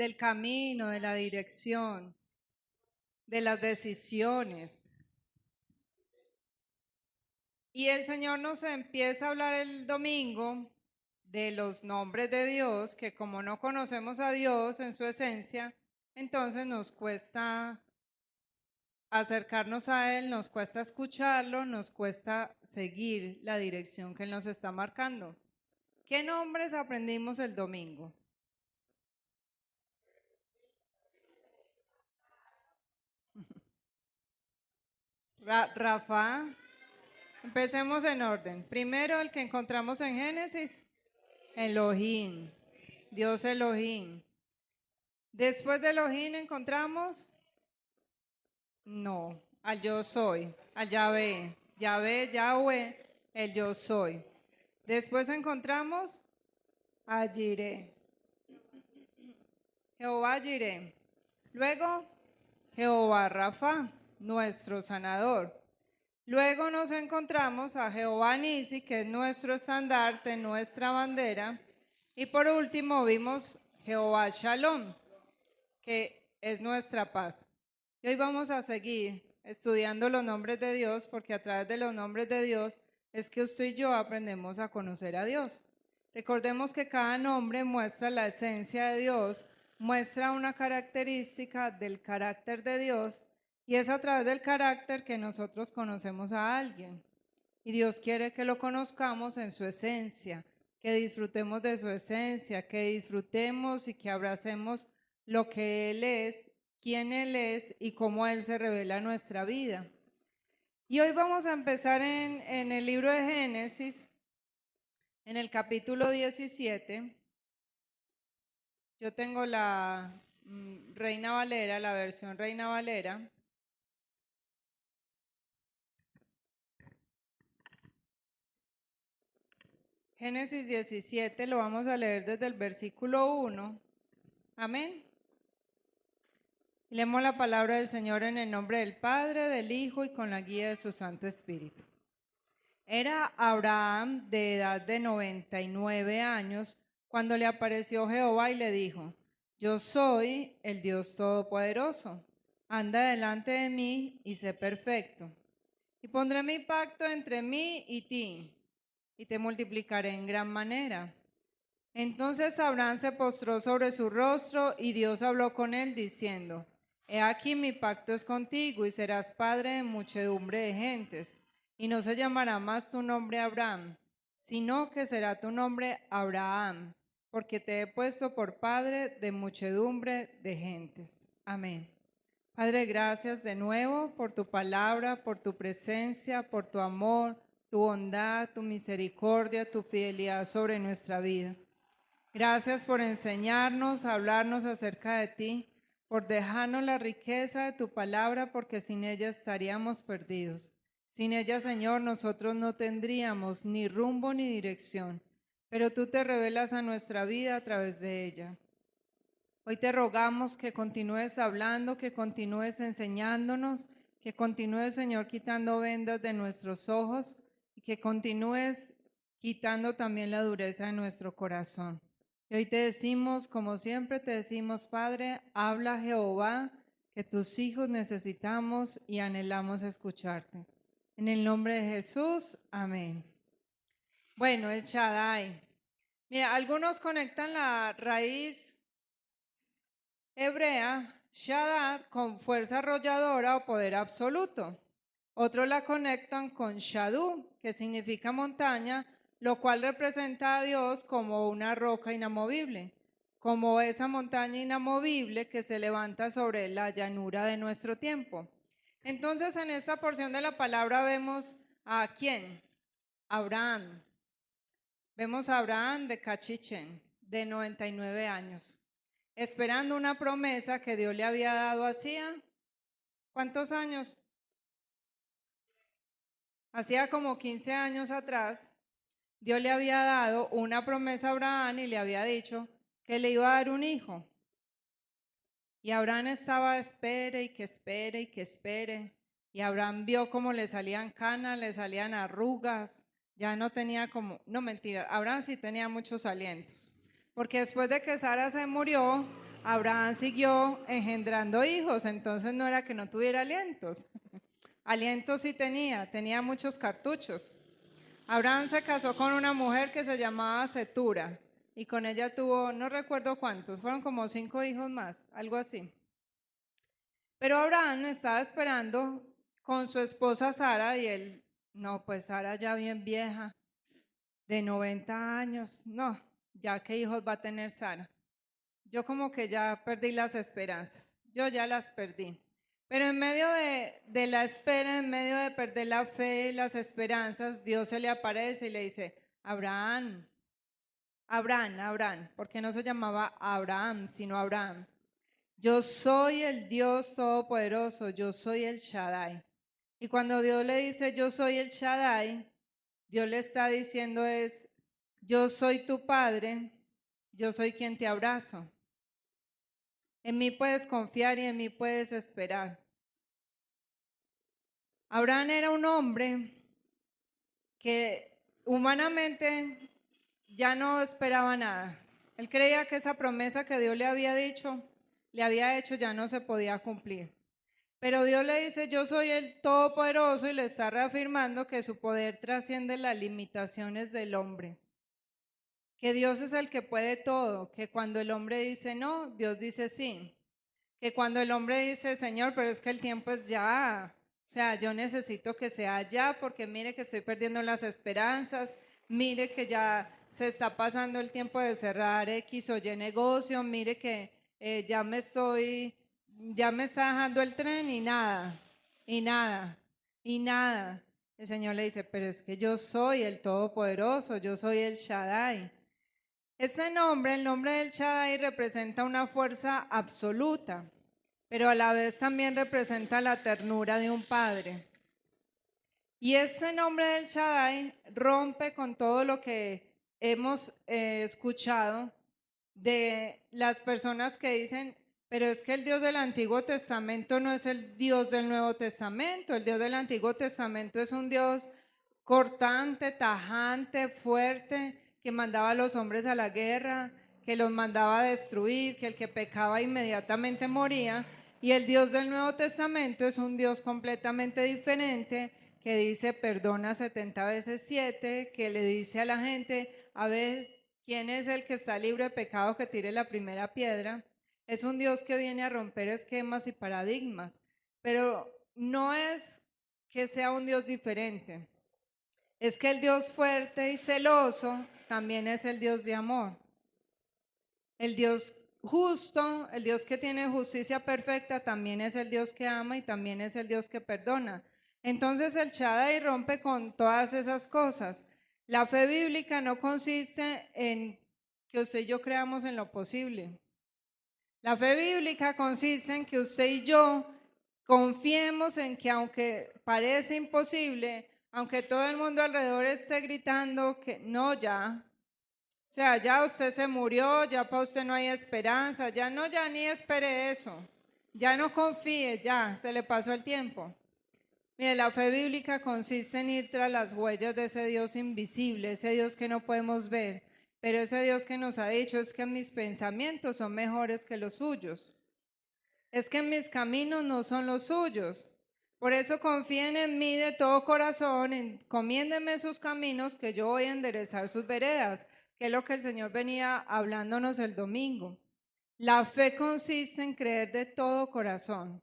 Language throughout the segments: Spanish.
del camino, de la dirección, de las decisiones. Y el Señor nos empieza a hablar el domingo de los nombres de Dios, que como no conocemos a Dios en su esencia, entonces nos cuesta acercarnos a Él, nos cuesta escucharlo, nos cuesta seguir la dirección que Él nos está marcando. ¿Qué nombres aprendimos el domingo? Rafa, empecemos en orden. Primero el que encontramos en Génesis, Elohim, Dios Elohim. Después de Elohim encontramos, no, al yo soy, al Yahvé, Yahweh, el yo soy. Después encontramos a Jireh, Jehová Jireh. Luego, Jehová Rafa, nuestro sanador. Luego nos encontramos a Jehová Nisi, que es nuestro estandarte, nuestra bandera. Y por último vimos Jehová Shalom, que es nuestra paz. Y hoy vamos a seguir estudiando los nombres de Dios, porque a través de los nombres de Dios es que usted y yo aprendemos a conocer a Dios. Recordemos que cada nombre muestra la esencia de Dios, muestra una característica del carácter de Dios, y es a través del carácter que nosotros conocemos a alguien. Y Dios quiere que lo conozcamos en su esencia, que disfrutemos de su esencia, que disfrutemos y que abracemos lo que Él es, quién Él es y cómo Él se revela en nuestra vida. Y hoy vamos a empezar en el libro de Génesis, en el capítulo 17. Yo tengo la Reina Valera, la versión Reina Valera. Génesis 17 lo vamos a leer desde el versículo 1. Amén. Leemos la palabra del Señor en el nombre del Padre, del Hijo y con la guía de su Santo Espíritu. Era Abraham de edad de 99 años cuando le apareció Jehová y le dijo: Yo soy el Dios Todopoderoso. Anda delante de mí y sé perfecto. Y pondré mi pacto entre mí y ti, y te multiplicaré en gran manera. Entonces Abraham se postró sobre su rostro y Dios habló con él diciendo: He aquí mi pacto es contigo y serás padre de muchedumbre de gentes. Y no se llamará más tu nombre Abraham, sino que será tu nombre Abraham, porque te he puesto por padre de muchedumbre de gentes. Amén. Padre, gracias de nuevo por tu palabra, por tu presencia, por tu amor, tu bondad, tu misericordia, tu fidelidad sobre nuestra vida. Gracias por enseñarnos, hablarnos acerca de ti, por dejarnos la riqueza de tu palabra, porque sin ella estaríamos perdidos. Sin ella, Señor, nosotros no tendríamos ni rumbo ni dirección, pero tú te revelas a nuestra vida a través de ella. Hoy te rogamos que continúes hablando, que continúes enseñándonos, que continúes, Señor, quitando vendas de nuestros ojos y que continúes quitando también la dureza de nuestro corazón. Y hoy te decimos, como siempre te decimos, Padre, habla Jehová, que tus hijos necesitamos y anhelamos escucharte. En el nombre de Jesús, amén. Bueno, el Shaddai. Mira, algunos conectan la raíz hebrea, Shaddad, con fuerza arrolladora o poder absoluto. Otros la conectan con Shadu, que significa montaña, lo cual representa a Dios como una roca inamovible, como esa montaña inamovible que se levanta sobre la llanura de nuestro tiempo. Entonces, en esta porción de la palabra vemos a ¿quién? Abraham. Vemos a Abraham de Cachichen, de 99 años, esperando una promesa que Dios le había dado hacía, ¿cuántos años? Hacía como 15 años atrás. Dios le había dado una promesa a Abraham y le había dicho que le iba a dar un hijo. Y Abraham estaba espere y que espere y que espere. Y Abraham vio cómo le salían canas, le salían arrugas, ya no tenía como, no mentira, Abraham sí tenía muchos alientos. Porque después de que Sara se murió, Abraham siguió engendrando hijos, entonces no era que no tuviera alientos. Alientos sí tenía muchos cartuchos. Abraham se casó con una mujer que se llamaba Setura y con ella tuvo, no recuerdo cuántos, fueron como 5 hijos más, algo así. Pero Abraham estaba esperando con su esposa Sara y él, no, pues Sara ya bien vieja, de 90 años, no, ya qué hijos va a tener Sara. Yo como que ya perdí las esperanzas, yo ya las perdí. Pero en medio de la espera, en medio de perder la fe, las esperanzas, Dios se le aparece y le dice, Abraham, Abraham, porque no se llamaba Abraham, sino Abraham. Yo soy el Dios Todopoderoso, yo soy el Shaddai. Y cuando Dios le dice, yo soy el Shaddai, Dios le está diciendo es, yo soy tu Padre, yo soy quien te abrazo. En mí puedes confiar y en mí puedes esperar. Abraham era un hombre que humanamente ya no esperaba nada. Él creía que esa promesa que Dios le había dicho, le había hecho, ya no se podía cumplir. Pero Dios le dice, yo soy el Todopoderoso y le está reafirmando que su poder trasciende las limitaciones del hombre. Que Dios es el que puede todo, que cuando el hombre dice no, Dios dice sí. Que cuando el hombre dice, Señor, pero es que el tiempo es ya, o sea, yo necesito que sea ya porque mire que estoy perdiendo las esperanzas, mire que ya se está pasando el tiempo de cerrar X o Y negocio, mire que ya me está dejando el tren y nada, y nada, y nada. El Señor le dice, pero es que yo soy el Todopoderoso, yo soy el Shaddai. Este nombre, el nombre del Shaddai, representa una fuerza absoluta, pero a la vez también representa la ternura de un padre. Y este nombre del Shaddai rompe con todo lo que hemos escuchado de las personas que dicen, pero es que el Dios del Antiguo Testamento no es el Dios del Nuevo Testamento. El Dios del Antiguo Testamento es un Dios cortante, tajante, fuerte, que mandaba a los hombres a la guerra, que los mandaba a destruir, que el que pecaba inmediatamente moría. Y el Dios del Nuevo Testamento es un Dios completamente diferente, que dice perdona 70 veces 7, que le dice a la gente, a ver, ¿quién es el que está libre de pecado que tire la primera piedra? Es un Dios que viene a romper esquemas y paradigmas, pero no es que sea un Dios diferente. Es que el Dios fuerte y celoso también es el Dios de amor. El Dios justo, el Dios que tiene justicia perfecta, también es el Dios que ama y también es el Dios que perdona. Entonces el Shaddai rompe con todas esas cosas. La fe bíblica no consiste en que usted y yo creamos en lo posible. La fe bíblica consiste en que usted y yo confiemos en que aunque parece imposible, aunque todo el mundo alrededor esté gritando que no, ya, o sea, ya usted se murió, ya para usted no hay esperanza, ya no, ya ni espere eso, ya no confíe, ya, se le pasó el tiempo. Mire, la fe bíblica consiste en ir tras las huellas de ese Dios invisible, ese Dios que no podemos ver, pero ese Dios que nos ha dicho es que mis pensamientos son mejores que los suyos, es que mis caminos no son los suyos. Por eso confíen en mí de todo corazón, encomiéndenme sus caminos, que yo voy a enderezar sus veredas, que es lo que el Señor venía hablándonos el domingo. La fe consiste en creer de todo corazón,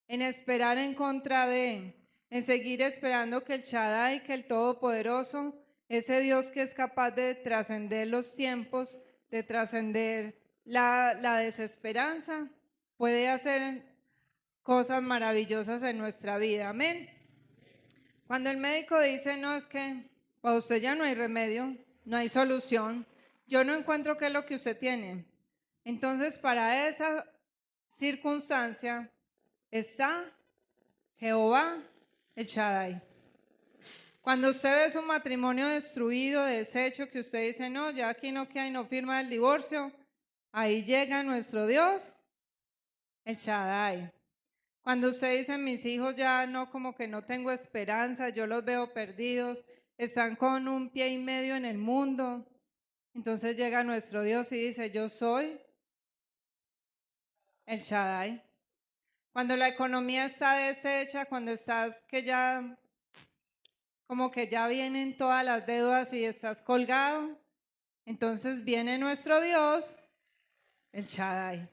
en esperar en contra de, en seguir esperando que el Shaddai, que el Todopoderoso, ese Dios que es capaz de trascender los tiempos, de trascender la desesperanza, puede hacer cosas maravillosas en nuestra vida. Amén. Cuando el médico dice, no, es que para usted ya no hay remedio, no hay solución, yo no encuentro qué es lo que usted tiene. Entonces, para esa circunstancia está Jehová el Shaddai. Cuando usted ve su matrimonio destruido, deshecho, que usted dice, no, ya aquí no queda y no firma el divorcio, ahí llega nuestro Dios, el Shaddai. Cuando usted dice, mis hijos ya no, como que no tengo esperanza, yo los veo perdidos, están con un pie y medio en el mundo, entonces llega nuestro Dios y dice, yo soy El Shaddai. Cuando la economía está deshecha, cuando estás que ya, como que ya vienen todas las deudas y estás colgado, entonces viene nuestro Dios, el Shaddai.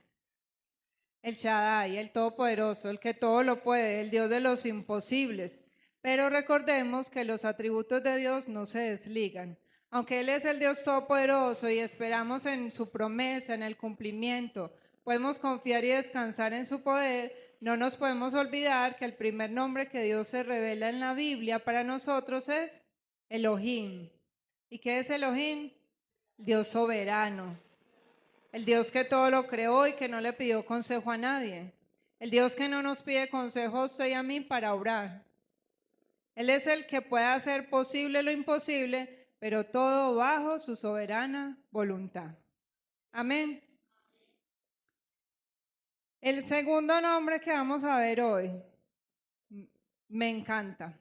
El Shaddai, el Todopoderoso, el que todo lo puede, el Dios de los imposibles. Pero recordemos que los atributos de Dios no se desligan. Aunque Él es el Dios Todopoderoso y esperamos en su promesa, en el cumplimiento, podemos confiar y descansar en su poder, no nos podemos olvidar que el primer nombre que Dios se revela en la Biblia para nosotros es Elohim. ¿Y qué es Elohim? Dios soberano. El Dios que todo lo creó y que no le pidió consejo a nadie. El Dios que no nos pide consejo a usted y a mí para orar. Él es el que puede hacer posible lo imposible, pero todo bajo su soberana voluntad. Amén. El segundo nombre que vamos a ver hoy me encanta.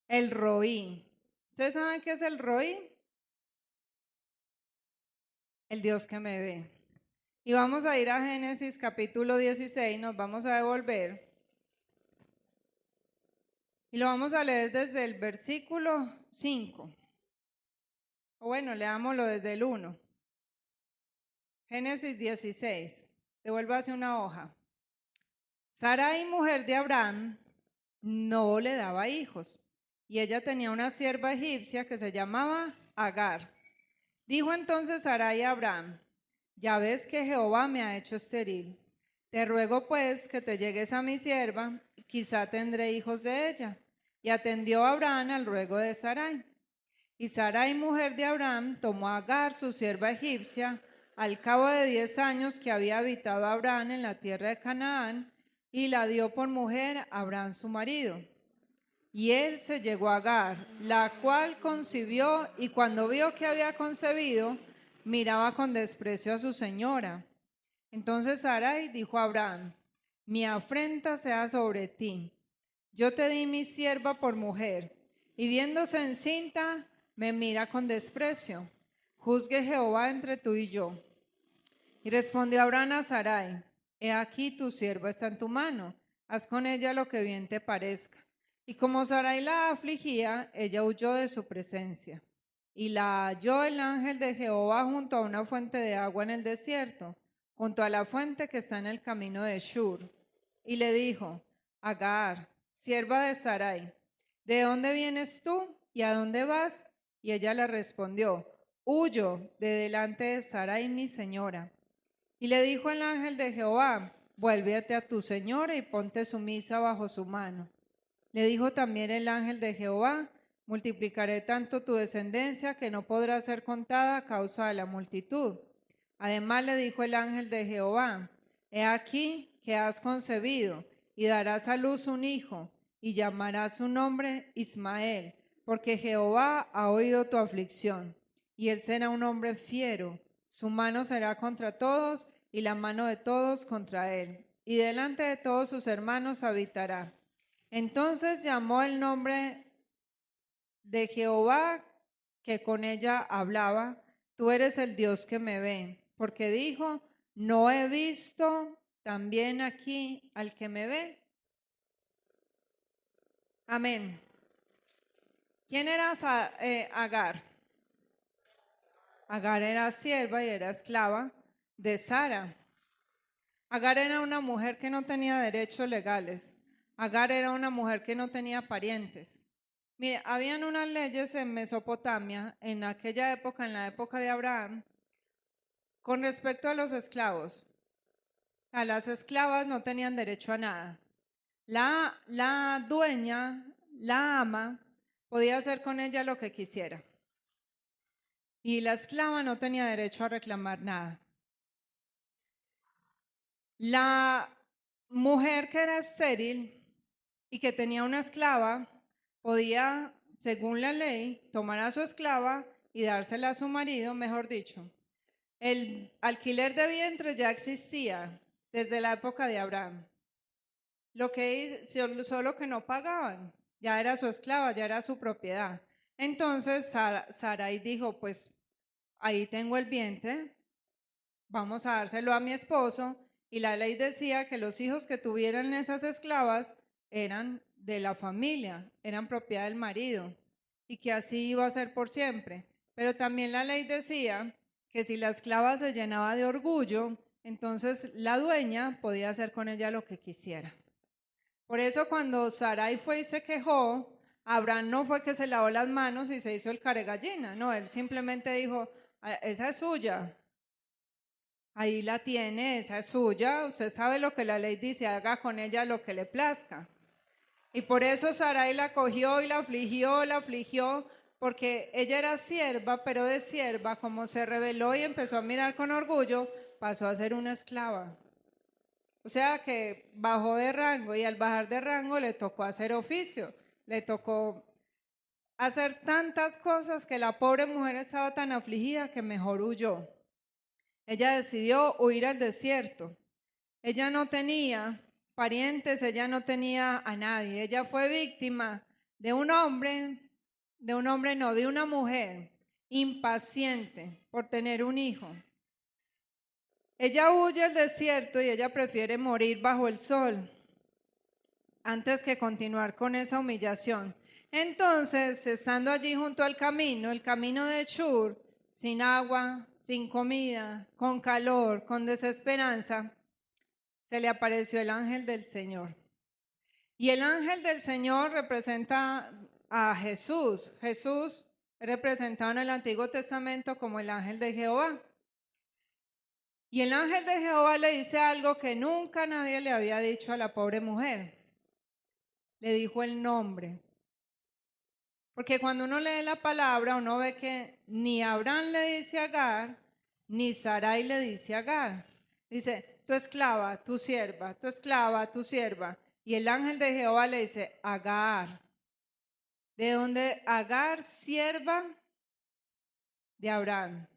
El Roí. ¿Ustedes saben qué es el Roí? El Dios que me ve. Y vamos a ir a Génesis capítulo 16, nos vamos a devolver. Y lo vamos a leer desde el versículo 5. O bueno, leámoslo desde el 1. Génesis 16. Devuélvase una hoja. Sarai, mujer de Abraham, no le daba hijos. Y ella tenía una sierva egipcia que se llamaba Agar. Dijo entonces Sarai a Abraham: ya ves que Jehová me ha hecho estéril. Te ruego pues que te llegues a mi sierva, quizá tendré hijos de ella. Y atendió Abraham al ruego de Sarai. Y Sarai, mujer de Abraham, tomó a Agar, su sierva egipcia, al cabo de 10 años que había habitado Abraham en la tierra de Canaán, y la dio por mujer a Abraham su marido. Y él se llegó a Agar, la cual concibió, y cuando vio que había concebido, miraba con desprecio a su señora. Entonces Sarai dijo a Abraham: mi afrenta sea sobre ti. Yo te di mi sierva por mujer, y viéndose encinta, me mira con desprecio. Juzgue Jehová entre tú y yo. Y respondió Abraham a Sarai: he aquí tu sierva está en tu mano, haz con ella lo que bien te parezca. Y como Sarai la afligía, ella huyó de su presencia. Y la halló el ángel de Jehová junto a una fuente de agua en el desierto, junto a la fuente que está en el camino de Shur. Y le dijo: Agar, sierva de Sarai, ¿de dónde vienes tú y a dónde vas? Y ella le respondió: huyo de delante de Sarai mi señora. Y le dijo el ángel de Jehová: vuélvete a tu señora y ponte sumisa bajo su mano. Le dijo también el ángel de Jehová: multiplicaré tanto tu descendencia que no podrá ser contada a causa de la multitud. Además le dijo el ángel de Jehová: he aquí que has concebido y darás a luz un hijo y llamarás su nombre Ismael, porque Jehová ha oído tu aflicción. Y él será un hombre fiero, su mano será contra todos y la mano de todos contra él. Y delante de todos sus hermanos habitará. Entonces llamó el nombre de Jehová que con ella hablaba: tú eres el Dios que me ve, porque dijo: no he visto también aquí al que me ve. Amén. ¿Quién era Agar? Agar era sierva y era esclava de Sara. Agar era una mujer que no tenía derechos legales. Agar era una mujer que no tenía parientes. Mire, habían unas leyes en Mesopotamia, en aquella época, en la época de Abraham, con respecto a los esclavos. A las esclavas no tenían derecho a nada. La dueña, la ama, podía hacer con ella lo que quisiera. Y la esclava no tenía derecho a reclamar nada. La mujer que era estéril y que tenía una esclava podía, según la ley, tomar a su esclava y dársela a su marido, mejor dicho. El alquiler de vientre ya existía desde la época de Abraham. Lo que solo que no pagaban, ya era su esclava, ya era su propiedad. Entonces Sarai dijo: pues ahí tengo el vientre, vamos a dárselo a mi esposo Y la ley decía que los hijos que tuvieran esas esclavas eran de la familia, eran propiedad del marido y que así iba a ser por siempre. Pero también la ley decía que si la esclava se llenaba de orgullo, entonces la dueña podía hacer con ella lo que quisiera. Por eso cuando Sarai fue y se quejó, Abraham no fue que se lavó las manos y se hizo el caregallina, no, él simplemente dijo, esa es suya, ahí la tiene, esa es suya, usted sabe lo que la ley dice, haga con ella lo que le plazca. Y por eso Sarai la cogió y la afligió, porque ella era sierva, pero de sierva, como se rebeló y empezó a mirar con orgullo, pasó a ser una esclava. O sea que bajó de rango y al bajar de rango le tocó hacer oficio, le tocó hacer tantas cosas que la pobre mujer estaba tan afligida que mejor huyó. Ella decidió huir al desierto. Ella no tenía parientes, ella no tenía a nadie. Ella fue víctima de un hombre, de una mujer impaciente por tener un hijo. Ella huye al desierto y ella prefiere morir bajo el sol antes que continuar con esa humillación. Entonces, estando allí junto al camino, el camino de Shur, sin agua, sin comida, con calor, con desesperanza, se le apareció el ángel del Señor. Y el ángel del Señor representa a Jesús. Jesús es representado en el Antiguo Testamento como el ángel de Jehová. Y el ángel de Jehová le dice algo que nunca nadie le había dicho a la pobre mujer. Le dijo el nombre. Porque cuando uno lee la palabra, uno ve que ni Abraham le dice a Agar, ni Sarai le dice a Agar. Dice, tu esclava, tu sierva, tu esclava, tu sierva. Y el ángel de Jehová le dice, Agar. ¿De dónde? Agar, sierva de Abraham,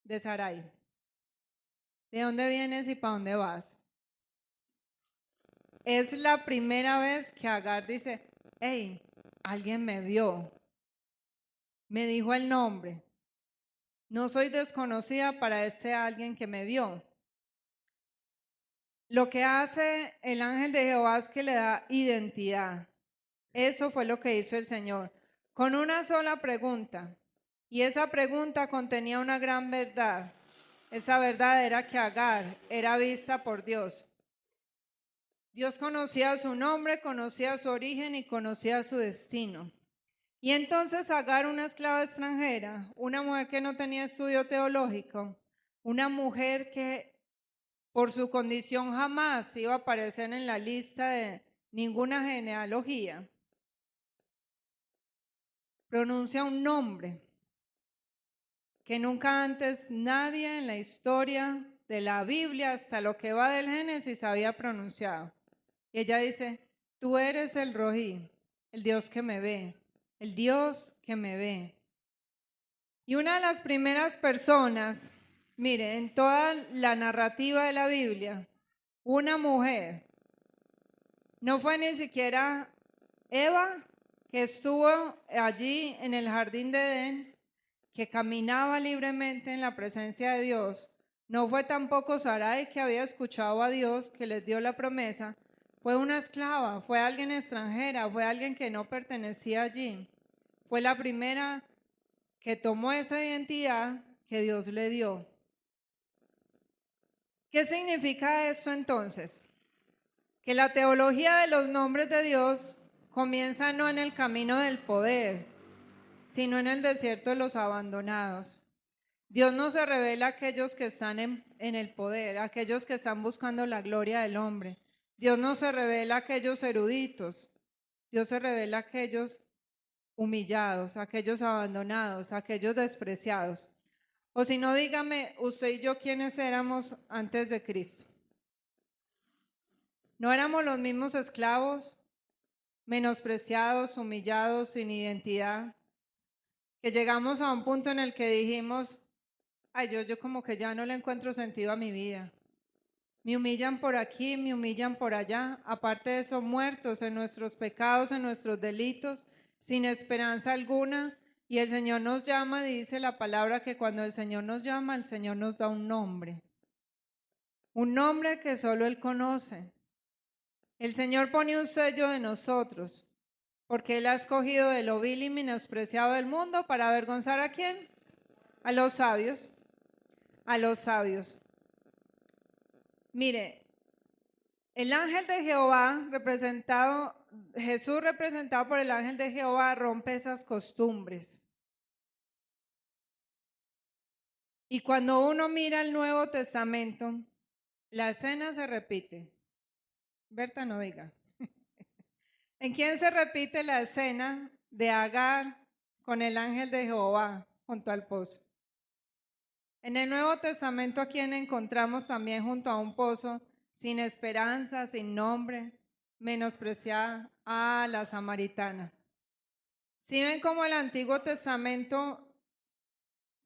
de Sarai. ¿De dónde vienes y para dónde vas? Es la primera vez que Agar dice, hey, alguien me vio, me dijo el nombre. No soy desconocida para este alguien que me vio. Lo que hace el ángel de Jehová es que le da identidad. Eso fue lo que hizo el Señor. Con una sola pregunta. Y esa pregunta contenía una gran verdad. Esa verdad era que Agar era vista por Dios. Dios conocía su nombre, conocía su origen y conocía su destino. Y entonces Agar, una esclava extranjera, una mujer que no tenía estudio teológico, una mujer que por su condición jamás iba a aparecer en la lista de ninguna genealogía, pronuncia un nombre que nunca antes nadie en la historia de la Biblia, hasta lo que va del Génesis, había pronunciado. Y ella dice, tú eres el Rojí, el Dios que me ve, el Dios que me ve. Y una de las primeras personas, mire, en toda la narrativa de la Biblia, una mujer, no fue ni siquiera Eva, que estuvo allí en el jardín de Edén, que caminaba libremente en la presencia de Dios. No fue tampoco Sarai, que había escuchado a Dios, que les dio la promesa. Fue una esclava, fue alguien extranjera, fue alguien que no pertenecía allí. Fue la primera que tomó esa identidad que Dios le dio. ¿Qué significa esto entonces? Que la teología de los nombres de Dios comienza no en el camino del poder, sino en el desierto de los abandonados. Dios no se revela a aquellos que están en el poder, a aquellos que están buscando la gloria del hombre. Dios no se revela a aquellos eruditos. Dios se revela a aquellos humillados, a aquellos abandonados, a aquellos despreciados. O si no, dígame, usted y yo, ¿quiénes éramos antes de Cristo? ¿No éramos los mismos esclavos, menospreciados, humillados, sin identidad? Que llegamos a un punto en el que dijimos, ay, yo como que ya no le encuentro sentido a mi vida. Me humillan por aquí, me humillan por allá. Aparte de eso, muertos en nuestros pecados, en nuestros delitos, sin esperanza alguna. Y el Señor nos llama, dice la palabra que cuando el Señor nos llama, el Señor nos da un nombre. un nombre que solo Él conoce. El Señor pone un sello de nosotros, porque Él ha escogido de lo vil y menospreciado del mundo para avergonzar ¿a quién? A los sabios. A los sabios. Mire, el ángel de Jehová representado, Jesús representado por el ángel de Jehová rompe esas costumbres. Y cuando uno mira el Nuevo Testamento, la escena se repite. Berta, no diga. ¿En quién se repite la escena de Agar con el ángel de Jehová junto al pozo? En el Nuevo Testamento, ¿a quién encontramos también junto a un pozo, sin esperanza, sin nombre, menospreciada? A la samaritana. ¿Sí ven cómo el Antiguo Testamento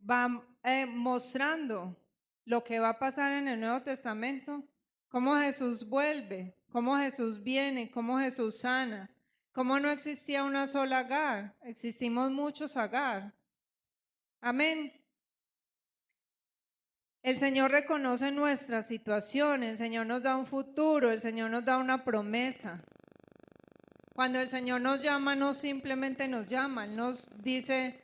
va mostrando lo que va a pasar en el Nuevo Testamento? Cómo Jesús vuelve, cómo Jesús viene, cómo Jesús sana, cómo no existía una sola Agar, existimos muchos Agar. Amén. El Señor reconoce nuestra situación, el Señor nos da un futuro, el Señor nos da una promesa. Cuando el Señor nos llama, no simplemente nos llama, Él nos dice,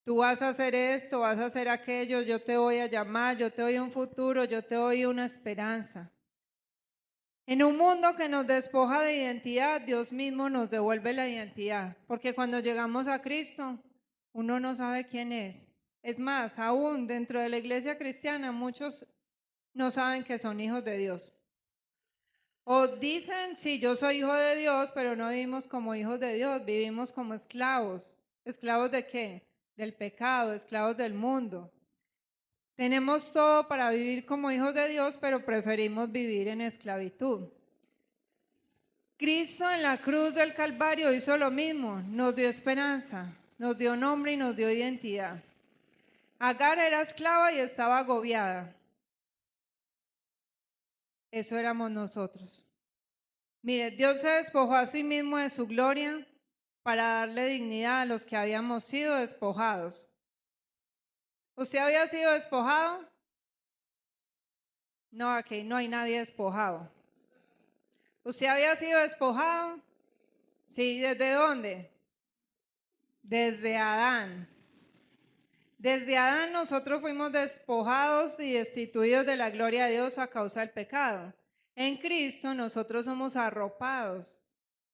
tú vas a hacer esto, vas a hacer aquello, yo te voy a llamar, yo te doy un futuro, yo te doy una esperanza. En un mundo que nos despoja de identidad, Dios mismo nos devuelve la identidad, porque cuando llegamos a Cristo, uno no sabe quién es. Es más, aún dentro de la iglesia cristiana, muchos no saben que son hijos de Dios. O dicen, sí, yo soy hijo de Dios, pero no vivimos como hijos de Dios, vivimos como esclavos. ¿Esclavos de qué? Del pecado, esclavos del mundo. Tenemos todo para vivir como hijos de Dios, pero preferimos vivir en esclavitud. Cristo en la cruz del Calvario hizo lo mismo, nos dio esperanza, nos dio nombre y nos dio identidad. Agar era esclava y estaba agobiada. Eso éramos nosotros. Mire, Dios se despojó a sí mismo de su gloria para darle dignidad a los que habíamos sido despojados. ¿Usted había sido despojado? No, aquí no hay nadie despojado. ¿Usted había sido despojado? Sí, ¿desde dónde? Desde Adán. Desde Adán nosotros fuimos despojados y destituidos de la gloria de Dios a causa del pecado. En Cristo nosotros somos arropados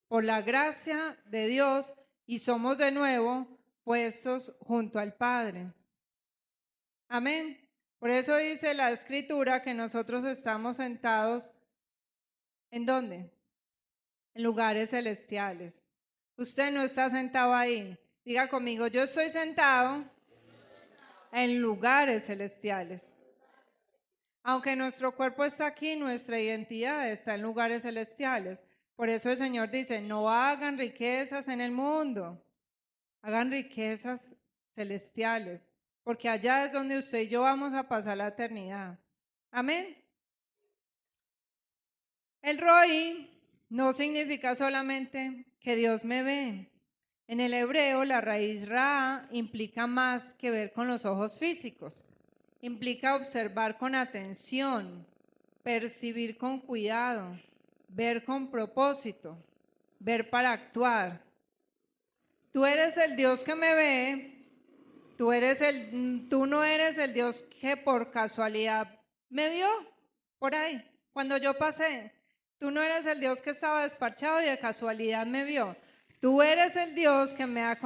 por la gracia de Dios y somos de nuevo puestos junto al Padre. Amén. Por eso dice la Escritura que nosotros estamos sentados, ¿en dónde? En lugares celestiales. Usted no está sentado ahí. Diga conmigo, yo estoy sentado en lugares celestiales. Aunque nuestro cuerpo está aquí, nuestra identidad está en lugares celestiales. Por eso el Señor dice, no hagan riquezas en el mundo, hagan riquezas celestiales, porque allá es donde usted y yo vamos a pasar la eternidad. Amén. El Roí no significa solamente que Dios me ve. En el hebreo, la raíz Ra implica más que ver con los ojos físicos. Implica observar con atención, percibir con cuidado, ver con propósito, ver para actuar. Tú eres el Dios que me ve, tú no eres el Dios que por casualidad me vio por ahí, cuando yo pasé. Tú no eres el Dios que estaba despachado y de casualidad me vio. Tú eres el Dios que me ha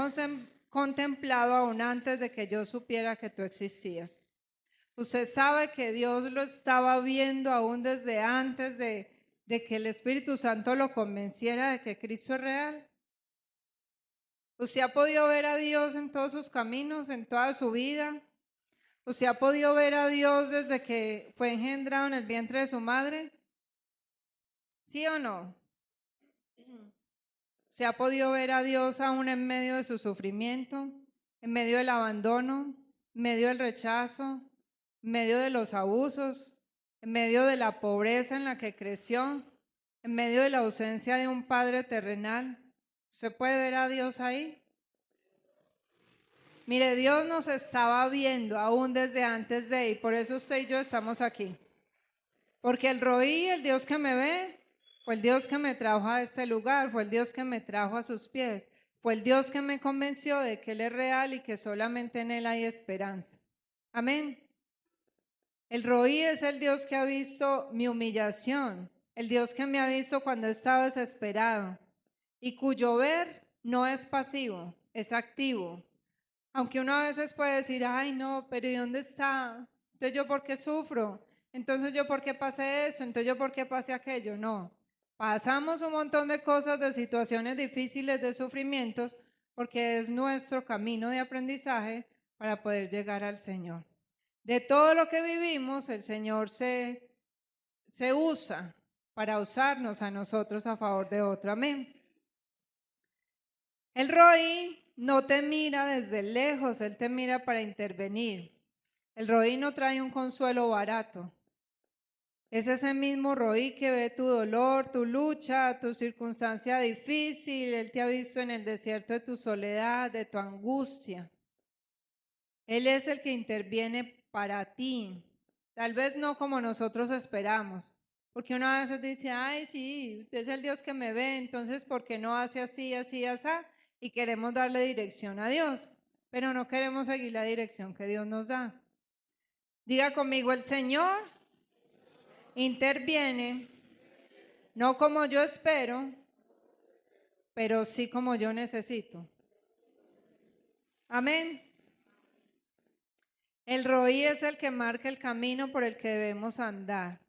contemplado aún antes de que yo supiera que tú existías. Usted sabe que Dios lo estaba viendo aún desde antes de que el Espíritu Santo lo convenciera de que Cristo es real. Usted ha podido ver a Dios en todos sus caminos, en toda su vida. Usted ha podido ver a Dios desde que fue engendrado en el vientre de su madre. ¿Sí o no? ¿Se ha podido ver a Dios aún en medio de su sufrimiento, en medio del abandono, en medio del rechazo, en medio de los abusos, en medio de la pobreza en la que creció, en medio de la ausencia de un padre terrenal? ¿Se puede ver a Dios ahí? Mire, Dios nos estaba viendo aún desde antes de, y por eso usted y yo estamos aquí. Porque el Roí, el Dios que me ve, fue el Dios que me trajo a este lugar, fue el Dios que me trajo a sus pies, fue el Dios que me convenció de que Él es real y que solamente en Él hay esperanza. Amén. El Roí es el Dios que ha visto mi humillación, el Dios que me ha visto cuando estaba desesperado y cuyo ver no es pasivo, es activo. Aunque uno a veces puede decir, ay no, pero ¿y dónde está? Entonces yo ¿por qué sufro? Entonces yo ¿por qué pasé eso? Entonces yo ¿por qué pasé aquello? No. Pasamos un montón de cosas, de situaciones difíciles, de sufrimientos, porque es nuestro camino de aprendizaje para poder llegar al Señor. De todo lo que vivimos, el Señor se usa para usarnos a nosotros a favor de otro. Amén. El Roí no te mira desde lejos, Él te mira para intervenir. El Roí no trae un consuelo barato. Es ese mismo Roí que ve tu dolor, tu lucha, tu circunstancia difícil. Él te ha visto en el desierto de tu soledad, de tu angustia. Él es el que interviene para ti. Tal vez no como nosotros esperamos. Porque una vez dice, ay, sí, usted es el Dios que me ve, entonces ¿por qué no hace así, así, así? Y queremos darle dirección a Dios, pero no queremos seguir la dirección que Dios nos da. Diga conmigo, el Señor interviene, no como yo espero, pero sí como yo necesito. Amén. El Roí es el que marca el camino por el que debemos andar.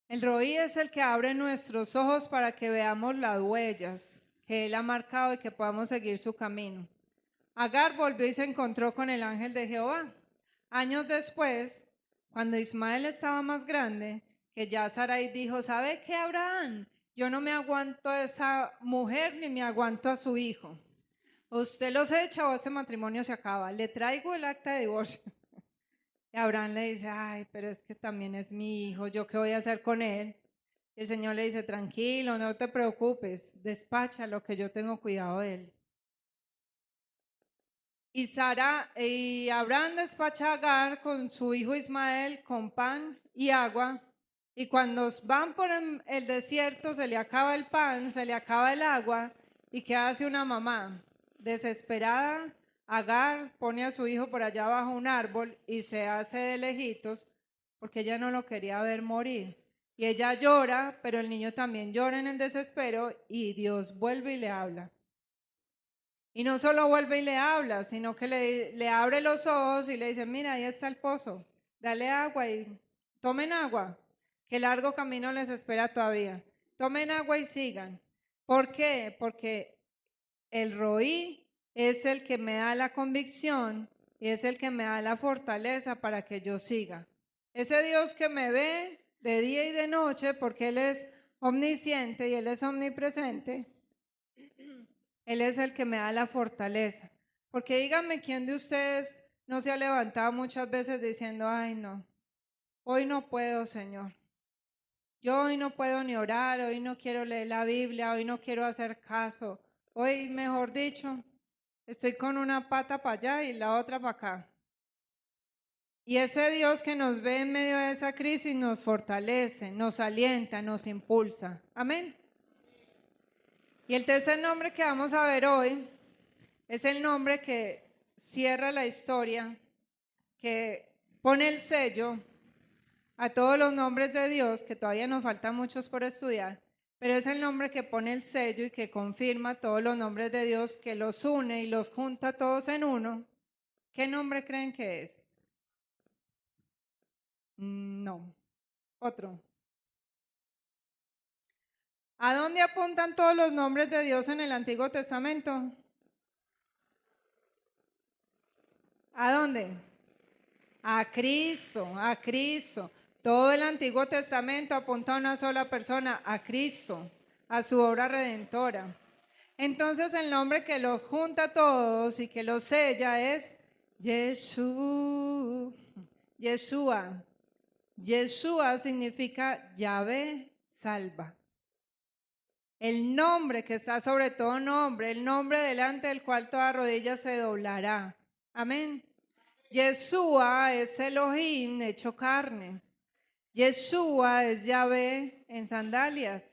El Roí es el que abre nuestros ojos para que veamos las huellas que Él ha marcado y que podamos seguir su camino. Agar volvió y se encontró con el ángel de Jehová. Años después, cuando Ismael estaba más grande, que ya Sarai dijo, ¿sabe qué, Abraham? Yo no me aguanto a esa mujer ni me aguanto a su hijo. Usted los echa o este matrimonio se acaba. Le traigo el acta de divorcio. Y Abraham le dice, ay, pero es que también es mi hijo, ¿yo qué voy a hacer con él? Y el Señor le dice, tranquilo, no te preocupes, despacha lo que yo tengo cuidado de él. Y Abraham despacha a Agar con su hijo Ismael con pan y agua. Y cuando van por el desierto se le acaba el pan, se le acaba el agua. ¿Y qué hace una mamá? Desesperada, Agar pone a su hijo por allá bajo un árbol y se hace de lejitos porque ella no lo quería ver morir. Y ella llora, pero el niño también llora en el desespero y Dios vuelve y le habla. Y no solo vuelve y le habla, sino que le abre los ojos y le dice, mira, ahí está el pozo, dale agua y tomen agua, que largo camino les espera todavía. Tomen agua y sigan. ¿Por qué? Porque el Roí es el que me da la convicción y es el que me da la fortaleza para que yo siga. Ese Dios que me ve de día y de noche, porque Él es omnisciente y Él es omnipresente, Él es el que me da la fortaleza. Porque díganme quién de ustedes no se ha levantado muchas veces diciendo, ay no, hoy no puedo, Señor. Yo hoy no puedo ni orar, hoy no quiero leer la Biblia, hoy no quiero hacer caso. Hoy, mejor dicho, estoy con una pata para allá y la otra para acá. Y ese Dios que nos ve en medio de esa crisis nos fortalece, nos alienta, nos impulsa. Amén. Y el tercer nombre que vamos a ver hoy es el nombre que cierra la historia, que pone el sello a todos los nombres de Dios, que todavía nos faltan muchos por estudiar, pero es el nombre que pone el sello y que confirma todos los nombres de Dios, que los une y los junta todos en uno. ¿Qué nombre creen que es? No, otro. ¿A dónde apuntan todos los nombres de Dios en el Antiguo Testamento? ¿A dónde? A Cristo, a Cristo. Todo el Antiguo Testamento apunta a una sola persona, a Cristo, a su obra redentora. Entonces el nombre que los junta a todos y que los sella es Yeshua. Yeshua. Yeshua significa Yahvé salva. El nombre que está sobre todo nombre, el nombre delante del cual toda rodilla se doblará. Amén. Yeshua es Elohim hecho carne. Yeshua es Yahvé en sandalias.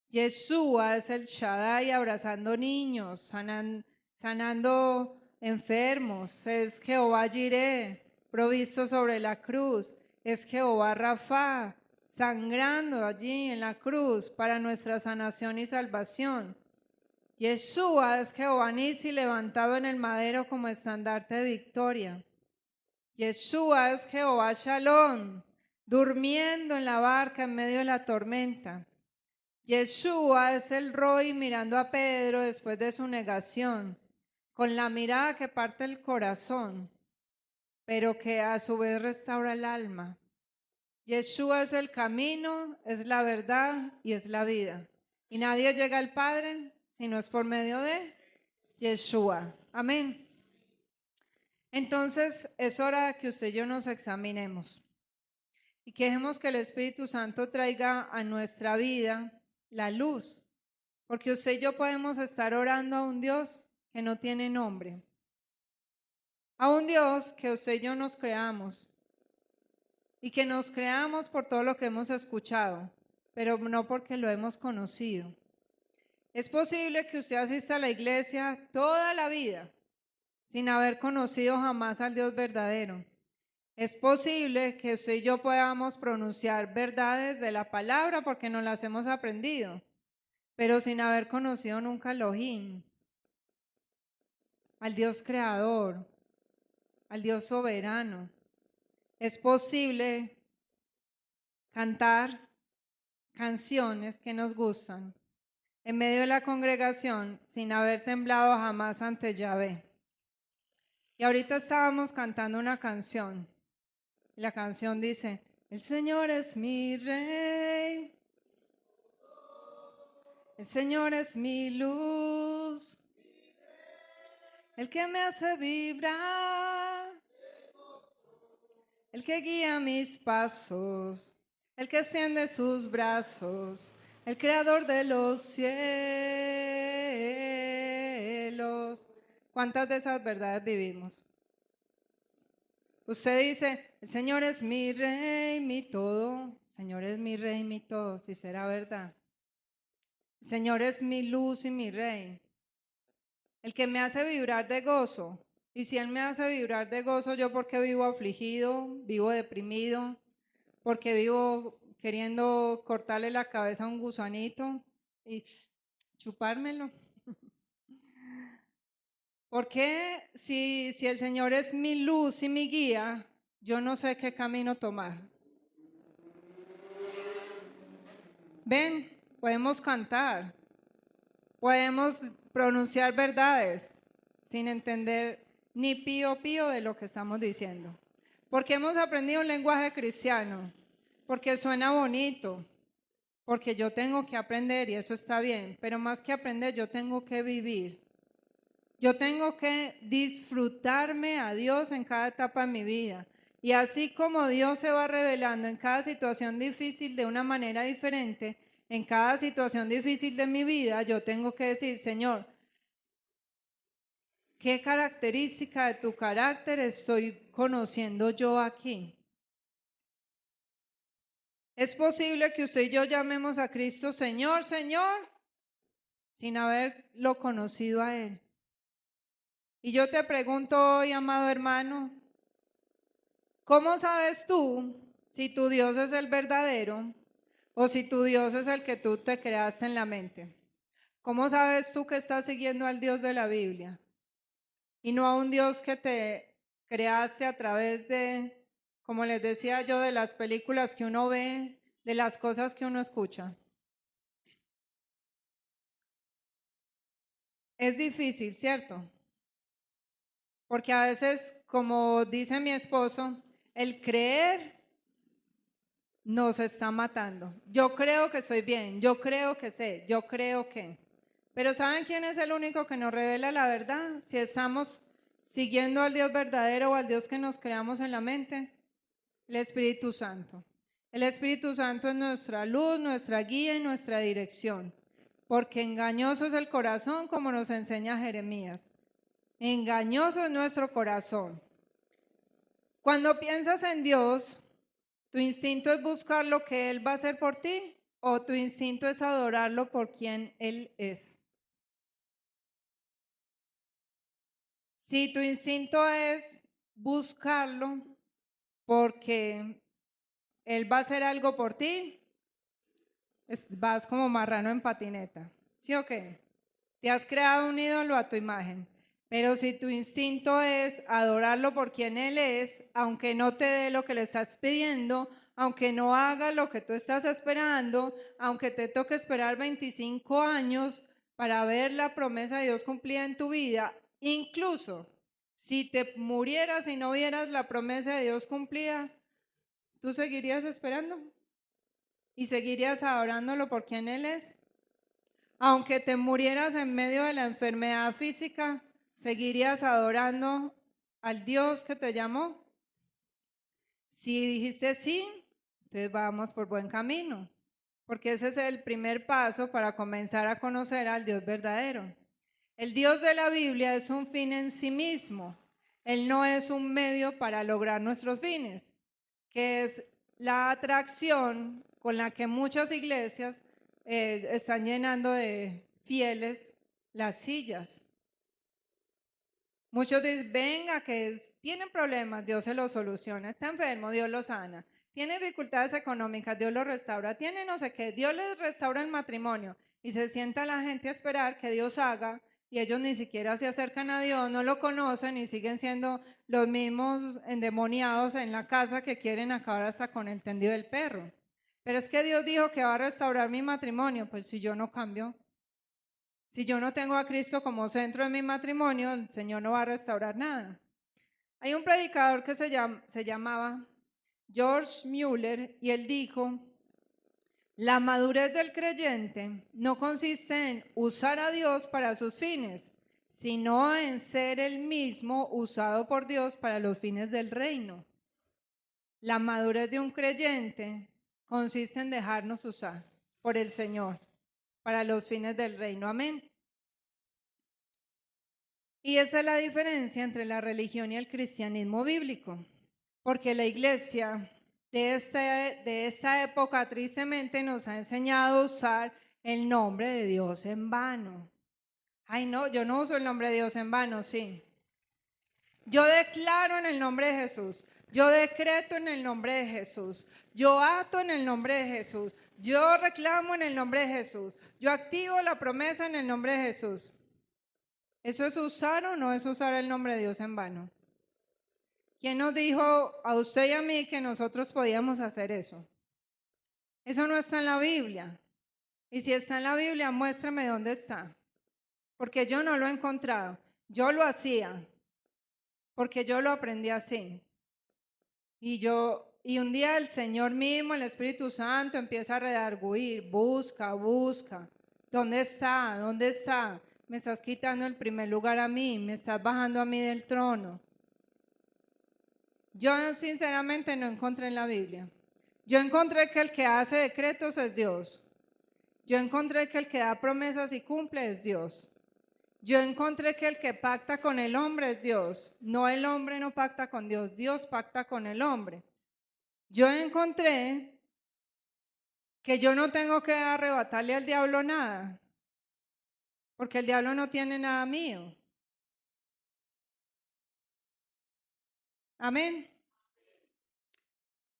Yeshua es el Shaddai abrazando niños, sanando enfermos. Es Jehová Jireh, provisto sobre la cruz. Es Jehová Rafa, sangrando allí en la cruz para nuestra sanación y salvación. Yeshua es Jehová Nisi, levantado en el madero como estandarte de victoria. Yeshua es Jehová Shalom, durmiendo en la barca en medio de la tormenta. Yeshua es el Roy mirando a Pedro después de su negación, con la mirada que parte el corazón, pero que a su vez restaura el alma. Yeshua es el camino, es la verdad y es la vida. Y nadie llega al Padre si no es por medio de Yeshua. Amén. Entonces es hora que usted y yo nos examinemos y que dejemos que el Espíritu Santo traiga a nuestra vida la luz, porque usted y yo podemos estar orando a un Dios que no tiene nombre, a un Dios que usted y yo nos creamos y que nos creamos por todo lo que hemos escuchado, pero no porque lo hemos conocido. Es posible que usted asista a la iglesia toda la vida sin haber conocido jamás al Dios verdadero. Es posible que usted y yo podamos pronunciar verdades de la palabra porque nos las hemos aprendido, pero sin haber conocido nunca a Elohim, al Dios creador, al Dios soberano. Es posible cantar canciones que nos gustan en medio de la congregación sin haber temblado jamás ante Yahvé. Y ahorita estábamos cantando una canción. Y la canción dice, el Señor es mi rey, el Señor es mi luz, el que me hace vibrar, el que guía mis pasos, el que extiende sus brazos, el creador de los cielos. ¿Cuántas de esas verdades vivimos? Usted dice, el Señor es mi rey, mi todo. El Señor es mi rey, mi todo, si será verdad. El Señor es mi luz y mi rey. El que me hace vibrar de gozo. Y si Él me hace vibrar de gozo, ¿yo porque vivo afligido, vivo deprimido? Porque vivo queriendo cortarle la cabeza a un gusanito y chupármelo. ¿Por qué si el Señor es mi luz y mi guía, yo no sé qué camino tomar? Ven, podemos cantar, podemos pronunciar verdades sin entender ni pío pío de lo que estamos diciendo. Porque hemos aprendido un lenguaje cristiano, porque suena bonito, porque yo tengo que aprender y eso está bien, pero más que aprender yo tengo que vivir. Yo tengo que disfrutarme a Dios en cada etapa de mi vida. Y así como Dios se va revelando en cada situación difícil de una manera diferente, en cada situación difícil de mi vida, yo tengo que decir, Señor, ¿qué característica de tu carácter estoy conociendo yo aquí? Es posible que usted y yo llamemos a Cristo Señor, Señor, sin haberlo conocido a Él. Y yo te pregunto hoy, amado hermano, ¿cómo sabes tú si tu Dios es el verdadero o si tu Dios es el que tú te creaste en la mente? ¿Cómo sabes tú que estás siguiendo al Dios de la Biblia y no a un Dios que te creaste a través de, como les decía yo, de las películas que uno ve, de las cosas que uno escucha? Es difícil, ¿cierto? Porque a veces, como dice mi esposo, el creer nos está matando. Yo creo que estoy bien, yo creo que sé, yo creo que. Pero ¿saben quién es el único que nos revela la verdad? Si estamos siguiendo al Dios verdadero o al Dios que nos creamos en la mente, el Espíritu Santo. El Espíritu Santo es nuestra luz, nuestra guía y nuestra dirección. Porque engañoso es el corazón, como nos enseña Jeremías. Engañoso es nuestro corazón. Cuando piensas en Dios, ¿Tu instinto es buscar lo que Él va a hacer por ti o tu instinto es adorarlo por quien Él es? Si tu instinto es buscarlo porque Él va a hacer algo por ti, vas como marrano en patineta. ¿Sí o qué? Te has creado un ídolo a tu imagen. Pero si tu instinto es adorarlo por quien Él es, aunque no te dé lo que le estás pidiendo, aunque no haga lo que tú estás esperando, aunque te toque esperar 25 años para ver la promesa de Dios cumplida en tu vida, incluso si te murieras y no vieras la promesa de Dios cumplida, ¿tú seguirías esperando? ¿Y seguirías adorándolo por quien Él es? Aunque te murieras en medio de la enfermedad física, ¿seguirías adorando al Dios que te llamó? Si dijiste sí, entonces vamos por buen camino, porque ese es el primer paso para comenzar a conocer al Dios verdadero. El Dios de la Biblia es un fin en sí mismo. Él no es un medio para lograr nuestros fines, que es la atracción con la que muchas iglesias están llenando de fieles las sillas. Muchos dicen, venga, tienen problemas, Dios se los soluciona. Está enfermo, Dios lo sana. Tiene dificultades económicas, Dios lo restaura. Tiene no sé qué, Dios les restaura el matrimonio. Y se sienta la gente a esperar que Dios haga y ellos ni siquiera se acercan a Dios, no lo conocen y siguen siendo los mismos endemoniados en la casa que quieren acabar hasta con el tendido del perro. Pero es que Dios dijo que va a restaurar mi matrimonio, pues si yo no cambio. Si yo no tengo a Cristo como centro de mi matrimonio, el Señor no va a restaurar nada. Hay un predicador que se llamaba George Mueller y él dijo, la madurez del creyente no consiste en usar a Dios para sus fines, sino en ser el mismo usado por Dios para los fines del reino. La madurez de un creyente consiste en dejarnos usar por el Señor para los fines del reino. Amén. Y esa es la diferencia entre la religión y el cristianismo bíblico, porque la iglesia de esta época tristemente nos ha enseñado a usar el nombre de Dios en vano. Ay, no, yo no uso el nombre de Dios en vano, sí. Yo declaro en el nombre de Jesús, yo decreto en el nombre de Jesús, yo ato en el nombre de Jesús, yo reclamo en el nombre de Jesús, yo activo la promesa en el nombre de Jesús. ¿Eso es usar o no es usar el nombre de Dios en vano? ¿Quién nos dijo a usted y a mí que nosotros podíamos hacer eso? Eso no está en la Biblia. Y si está en la Biblia, muéstrame dónde está. Porque yo no lo he encontrado. Yo lo hacía. Porque yo lo aprendí así. Y un día el Señor mismo, el Espíritu Santo, empieza a redarguir. Busca, busca. ¿Dónde está? ¿Dónde está? Me estás quitando el primer lugar a mí. Me estás bajando a mí del trono. Yo sinceramente no encontré en la Biblia. Yo encontré que el que hace decretos es Dios. Yo encontré que el que da promesas y cumple es Dios. Yo encontré que el que pacta con el hombre es Dios. No, el hombre no pacta con Dios, Dios pacta con el hombre. Yo encontré que yo no tengo que arrebatarle al diablo nada, porque el diablo no tiene nada mío. Amén.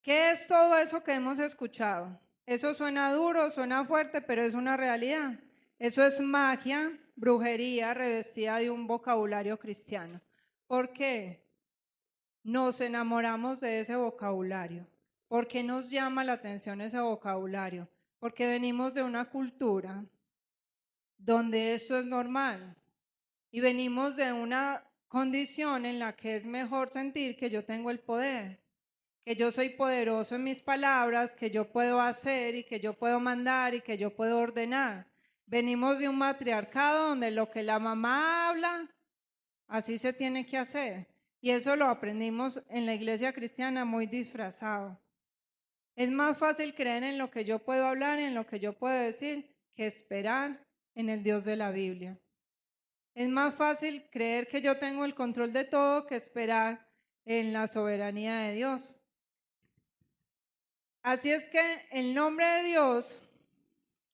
¿Qué es todo eso que hemos escuchado? Eso suena duro, suena fuerte, pero es una realidad. Eso es magia, brujería revestida de un vocabulario cristiano. ¿Por qué? Nos enamoramos de ese vocabulario. ¿Por qué nos llama la atención ese vocabulario? Porque venimos de una cultura donde eso es normal y venimos de una condición en la que es mejor sentir que yo tengo el poder, que yo soy poderoso en mis palabras, que yo puedo hacer y que yo puedo mandar y que yo puedo ordenar. Venimos de un matriarcado donde lo que la mamá habla, así se tiene que hacer. Y eso lo aprendimos en la iglesia cristiana muy disfrazado. Es más fácil creer en lo que yo puedo hablar, en lo que yo puedo decir, que esperar en el Dios de la Biblia. Es más fácil creer que yo tengo el control de todo que esperar en la soberanía de Dios. Así es que el nombre de Dios,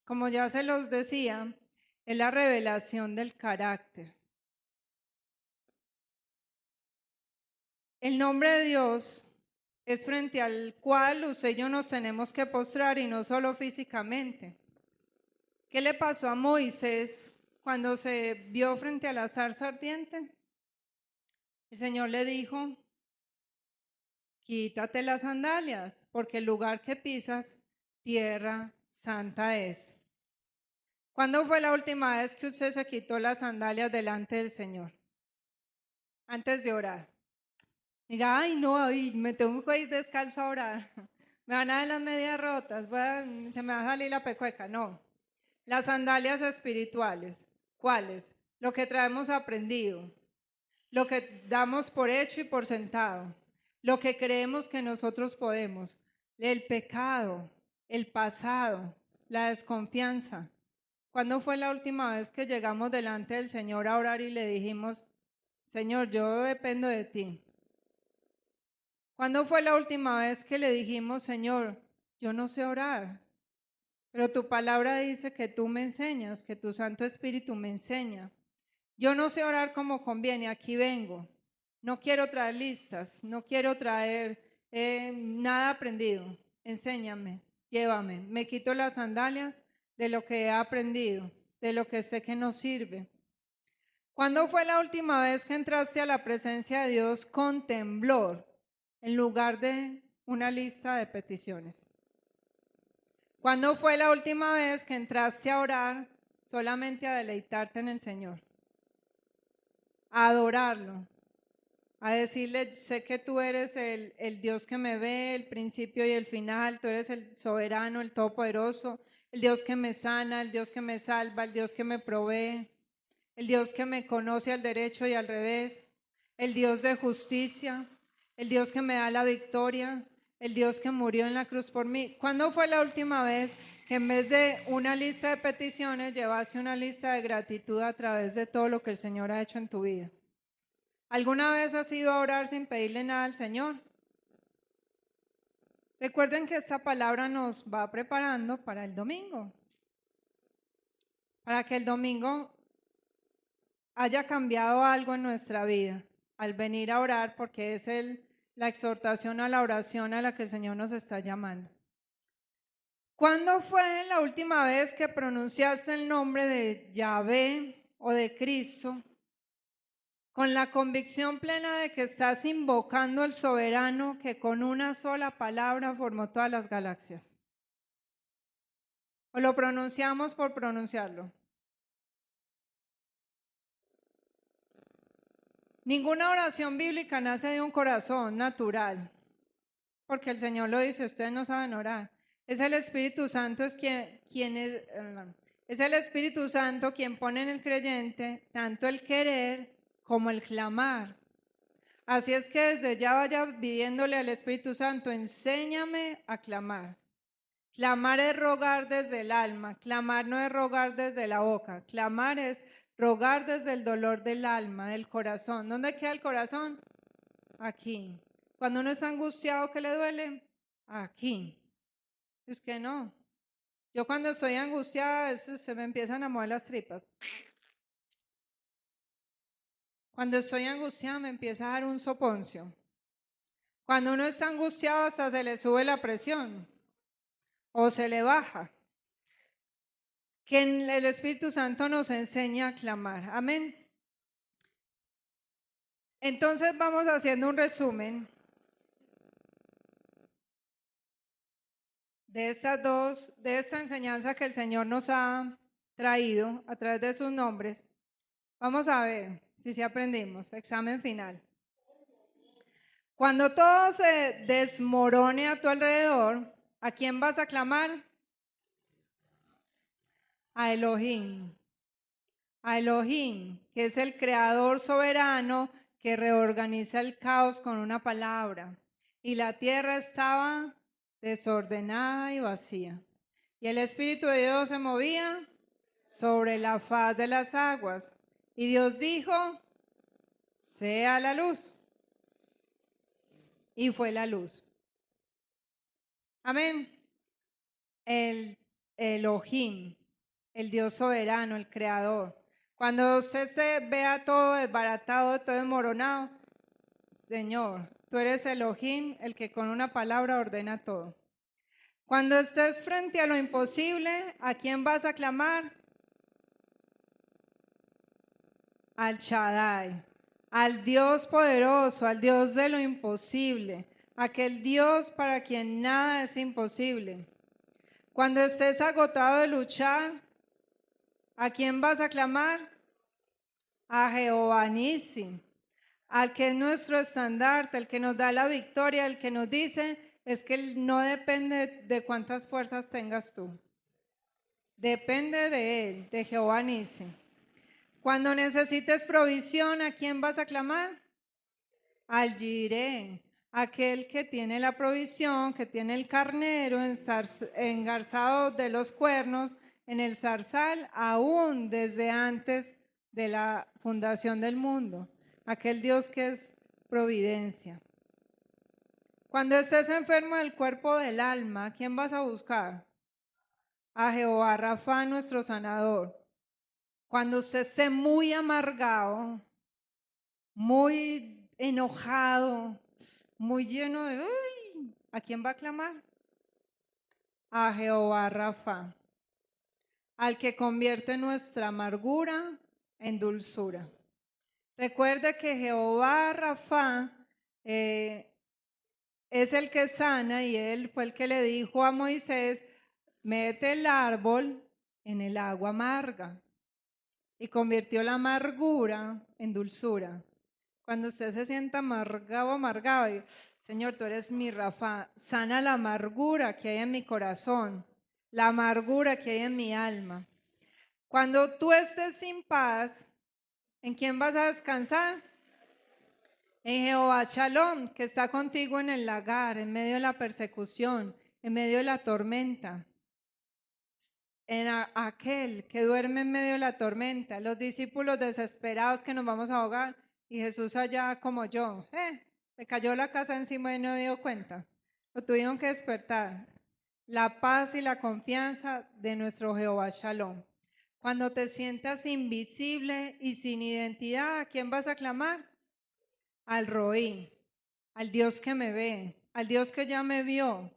como ya se los decía, es la revelación del carácter. El nombre de Dios es frente al cual usted y yo nos tenemos que postrar, y no solo físicamente. ¿Qué le pasó a Moisés cuando se vio frente a la zarza ardiente? El Señor le dijo: quítate las sandalias, porque el lugar que pisas, tierra santa es. ¿Cuándo fue la última vez que usted se quitó las sandalias delante del Señor? Antes de orar. Diga: ay, no, ay, me tengo que ir descalzo a orar. Me van a dar las medias rotas, se me va a salir la pecueca. No. Las sandalias espirituales. ¿Cuáles? Lo que traemos aprendido, lo que damos por hecho y por sentado, lo que creemos que nosotros podemos, el pecado, el pasado, la desconfianza. ¿Cuándo fue la última vez que llegamos delante del Señor a orar y le dijimos: Señor, yo dependo de ti? ¿Cuándo fue la última vez que le dijimos: Señor, yo no sé orar, pero tu palabra dice que tú me enseñas, que tu Santo Espíritu me enseña? Yo no sé orar como conviene, aquí vengo. No quiero traer listas, no quiero traer nada aprendido. Enséñame, llévame. Me quito las sandalias de lo que he aprendido, de lo que sé que no sirve. ¿Cuándo fue la última vez que entraste a la presencia de Dios con temblor en lugar de una lista de peticiones? ¿Cuándo fue la última vez que entraste a orar solamente a deleitarte en el Señor? A adorarlo, a decirle: sé que tú eres el Dios que me ve, el principio y el final, tú eres el soberano, el todopoderoso, el Dios que me sana, el Dios que me salva, el Dios que me provee, el Dios que me conoce al derecho y al revés, el Dios de justicia, el Dios que me da la victoria, el Dios que murió en la cruz por mí. ¿Cuándo fue la última vez que en vez de una lista de peticiones llevaste una lista de gratitud a través de todo lo que el Señor ha hecho en tu vida? ¿Alguna vez has ido a orar sin pedirle nada al Señor? Recuerden que esta palabra nos va preparando para el domingo, para que el domingo haya cambiado algo en nuestra vida al venir a orar, porque es la exhortación a la oración a la que el Señor nos está llamando. ¿Cuándo fue la última vez que pronunciaste el nombre de Yahvé o de Cristo con la convicción plena de que estás invocando al soberano que con una sola palabra formó todas las galaxias? ¿O lo pronunciamos por pronunciarlo? Ninguna oración bíblica nace de un corazón natural, porque el Señor lo dice: ustedes no saben orar. Es el Espíritu Santo es el Espíritu Santo quien pone en el creyente tanto el querer como el clamar. Así es que desde ya vaya pidiéndole al Espíritu Santo: enséñame a clamar. Clamar es rogar desde el alma, clamar no es rogar desde la boca, clamar es rogar desde el dolor del alma, del corazón. ¿Dónde queda el corazón? Aquí. Cuando uno está angustiado, ¿qué le duele? Aquí. Es que no. Yo cuando estoy angustiada, se me empiezan a mover las tripas. Cuando estoy angustiada me empieza a dar un soponcio. Cuando uno está angustiado hasta se le sube la presión o se le baja. Que el Espíritu Santo nos enseña a clamar. Amén. Entonces vamos haciendo un resumen de esta enseñanza que el Señor nos ha traído a través de sus nombres. Vamos a ver si aprendimos. Examen final. Cuando todo se desmorone a tu alrededor, ¿a quién vas a clamar? A Elohim. A Elohim, que es el creador soberano que reorganiza el caos con una palabra. Y la tierra estaba desordenada y vacía. Y el Espíritu de Dios se movía sobre la faz de las aguas. Y Dios dijo: sea la luz. Y fue la luz. Amén. El Elohim, el Dios soberano, el creador. Cuando usted se vea todo desbaratado, todo desmoronado, Señor, tú eres Elohim, el que con una palabra ordena todo. Cuando estés frente a lo imposible, ¿a quién vas a clamar? Al Shaddai, al Dios poderoso, al Dios de lo imposible, aquel Dios para quien nada es imposible. Cuando estés agotado de luchar, ¿a quién vas a clamar? A Jehová Nissi, al que es nuestro estandarte, el que nos da la victoria, el que nos dice es que no depende de cuántas fuerzas tengas tú. Depende de él, de Jehová Nissi. Cuando necesites provisión, ¿a quién vas a clamar? Al Jireh, aquel que tiene la provisión, que tiene el carnero engarzado de los cuernos en el zarzal, aún desde antes de la fundación del mundo. Aquel Dios que es providencia. Cuando estés enfermo del cuerpo o del alma, ¿a quién vas a buscar? A Jehová Rafa, nuestro sanador. Cuando usted esté muy amargado, muy enojado, muy lleno de, uy, ¿a quién va a clamar? A Jehová Rafa, al que convierte nuestra amargura en dulzura. Recuerde que Jehová Rafa es el que sana y él fue el que le dijo a Moisés, mete el árbol en el agua amarga y convirtió la amargura en dulzura. Cuando usted se sienta amargado o amargado, Señor, tú eres mi Rafa, sana la amargura que hay en mi corazón, la amargura que hay en mi alma. Cuando tú estés sin paz, ¿en quién vas a descansar? En Jehová Shalom, que está contigo en el lagar, en medio de la persecución, en medio de la tormenta. En aquel que duerme en medio de la tormenta, los discípulos desesperados que nos vamos a ahogar y Jesús allá como yo, le cayó la casa encima y no dio cuenta. Lo tuvieron que despertar. La paz y la confianza de nuestro Jehová Shalom. Cuando te sientas invisible y sin identidad, ¿a quién vas a clamar? Al Roí, al Dios que me ve, al Dios que ya me vio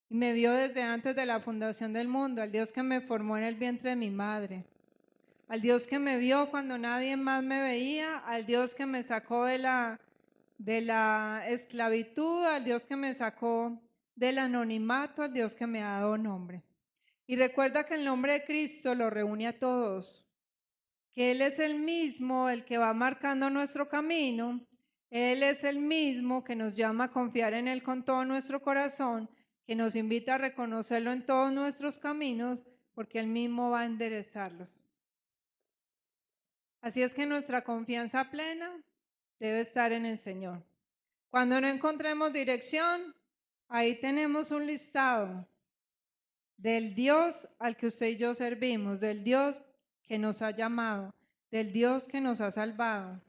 y me vio desde antes de la fundación del mundo, al Dios que me formó en el vientre de mi madre, al Dios que me vio cuando nadie más me veía, al Dios que me sacó de la esclavitud, al Dios que me sacó del anonimato, al Dios que me ha dado nombre. Y recuerda que el nombre de Cristo lo reúne a todos, que Él es el mismo, el que va marcando nuestro camino, Él es el mismo que nos llama a confiar en Él con todo nuestro corazón, que nos invita a reconocerlo en todos nuestros caminos, porque Él mismo va a enderezarlos. Así es que nuestra confianza plena debe estar en el Señor. Cuando no encontremos dirección, ahí tenemos un listado del Dios al que usted y yo servimos, del Dios que nos ha llamado, del Dios que nos ha salvado.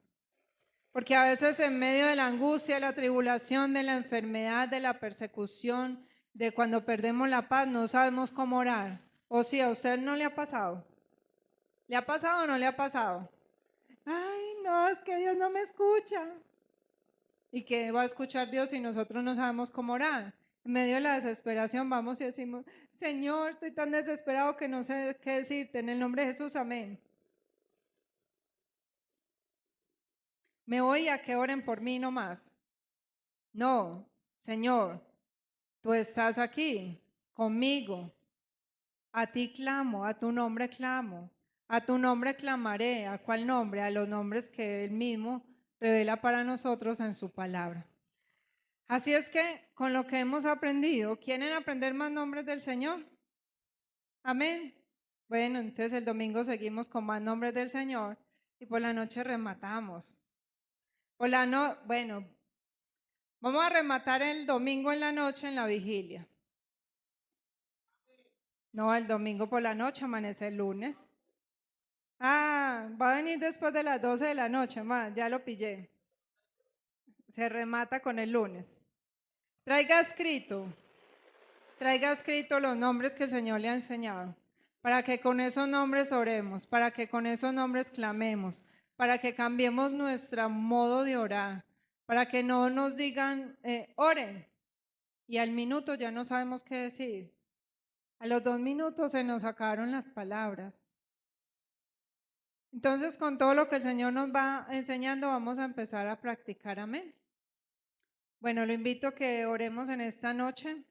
Porque a veces en medio de la angustia, de la tribulación, de la enfermedad, de la persecución, de cuando perdemos la paz, no sabemos cómo orar. O si a usted no le ha pasado. ¿Le ha pasado o no le ha pasado? Ay, no, es que Dios no me escucha. ¿Y qué va a escuchar Dios si nosotros no sabemos cómo orar? En medio de la desesperación vamos y decimos, Señor, estoy tan desesperado que no sé qué decirte. En el nombre de Jesús, amén. Me voy a que oren por mí nomás. No, Señor, tú estás aquí conmigo. A ti clamo, a tu nombre clamo. A tu nombre clamaré. ¿A cuál nombre? A los nombres que Él mismo revela para nosotros en su palabra. Así es que con lo que hemos aprendido, ¿quieren aprender más nombres del Señor? Amén. Bueno, entonces el domingo seguimos con más nombres del Señor y por la noche rematamos. Bueno, vamos a rematar el domingo en la noche en la vigilia. No, el domingo por la noche, amanece el lunes. Ah, va a venir después de las 12 de la noche, ya lo pillé. Se remata con el lunes. Traiga escrito traiga escrito los nombres que el Señor le ha enseñado, para que con esos nombres oremos, para que con esos nombres clamemos, para que cambiemos nuestro modo de orar, para que no nos digan, oren, y al minuto ya no sabemos qué decir. A los 2 minutos se nos acabaron las palabras. Entonces, con todo lo que el Señor nos va enseñando, vamos a empezar a practicar. Amén. Bueno, lo invito a que oremos en esta noche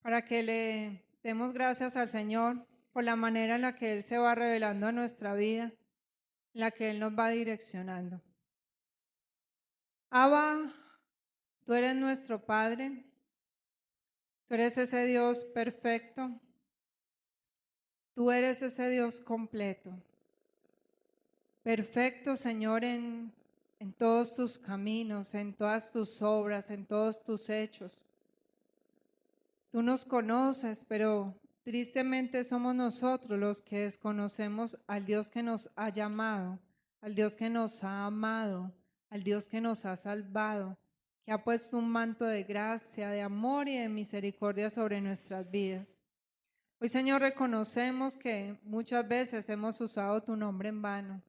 para que le demos gracias al Señor por la manera en la que Él se va revelando a nuestra vida, en la que Él nos va direccionando. Abba, tú eres nuestro Padre, tú eres ese Dios perfecto, tú eres ese Dios completo. Perfecto, Señor, en todos tus caminos, en todas tus obras, en todos tus hechos. Tú nos conoces, pero tristemente somos nosotros los que desconocemos al Dios que nos ha llamado, al Dios que nos ha amado, al Dios que nos ha salvado, que ha puesto un manto de gracia, de amor y de misericordia sobre nuestras vidas. Hoy, Señor, reconocemos que muchas veces hemos usado tu nombre en vano.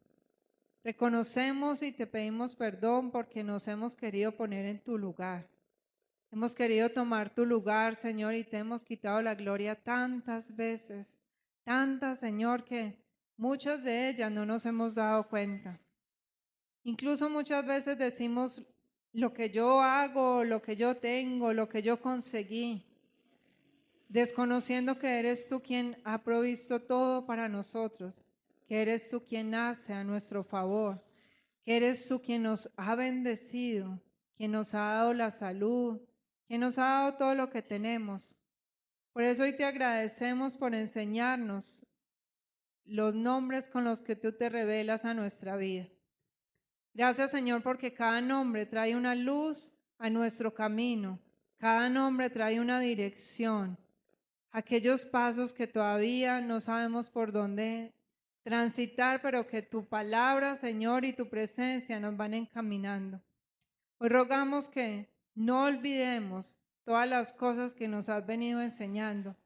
Reconocemos y te pedimos perdón porque nos hemos querido poner en tu lugar. Hemos querido tomar tu lugar, Señor, y te hemos quitado la gloria tantas veces, tantas, Señor, que muchas de ellas no nos hemos dado cuenta. Incluso muchas veces decimos lo que yo hago, lo que yo tengo, lo que yo conseguí, desconociendo que eres tú quien ha provisto todo para nosotros, que eres tú quien hace a nuestro favor, que eres tú quien nos ha bendecido, quien nos ha dado la salud, quien nos ha dado todo lo que tenemos. Por eso hoy te agradecemos por enseñarnos los nombres con los que tú te revelas a nuestra vida. Gracias, Señor, porque cada nombre trae una luz a nuestro camino, cada nombre trae una dirección. Aquellos pasos que todavía no sabemos por dónde transitar, pero que tu palabra, Señor, y tu presencia nos van encaminando. Hoy rogamos que no olvidemos todas las cosas que nos has venido enseñando.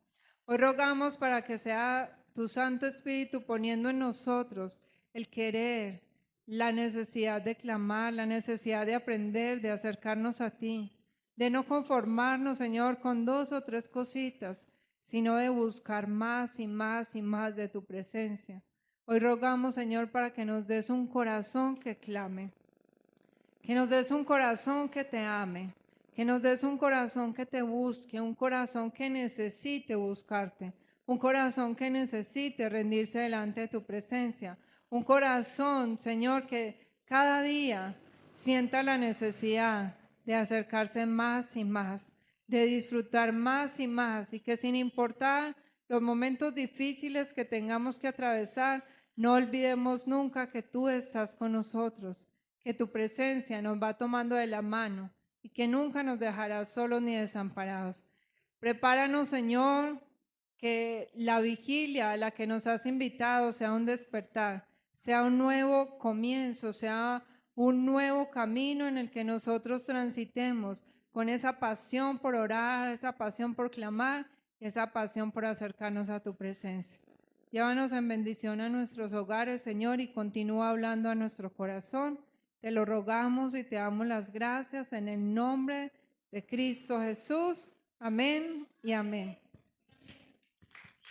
Hoy rogamos para que sea tu Santo Espíritu poniendo en nosotros el querer, la necesidad de clamar, la necesidad de aprender, de acercarnos a ti, de no conformarnos, Señor, con 2 o 3 cositas, sino de buscar más y más y más de tu presencia. Hoy rogamos, Señor, para que nos des un corazón que clame, que nos des un corazón que te ame, que nos des un corazón que te busque, un corazón que necesite buscarte, un corazón que necesite rendirse delante de tu presencia, un corazón, Señor, que cada día sienta la necesidad de acercarse más y más, de disfrutar más y más, y que sin importar los momentos difíciles que tengamos que atravesar, no olvidemos nunca que tú estás con nosotros, que tu presencia nos va tomando de la mano y que nunca nos dejarás solos ni desamparados. Prepáranos, Señor, que la vigilia a la que nos has invitado sea un despertar, sea un nuevo comienzo, sea un nuevo camino en el que nosotros transitemos con esa pasión por orar, esa pasión por clamar, esa pasión por acercarnos a tu presencia. Llévanos en bendición a nuestros hogares, Señor, y continúa hablando a nuestro corazón. Te lo rogamos y te damos las gracias en el nombre de Cristo Jesús. Amén y amén.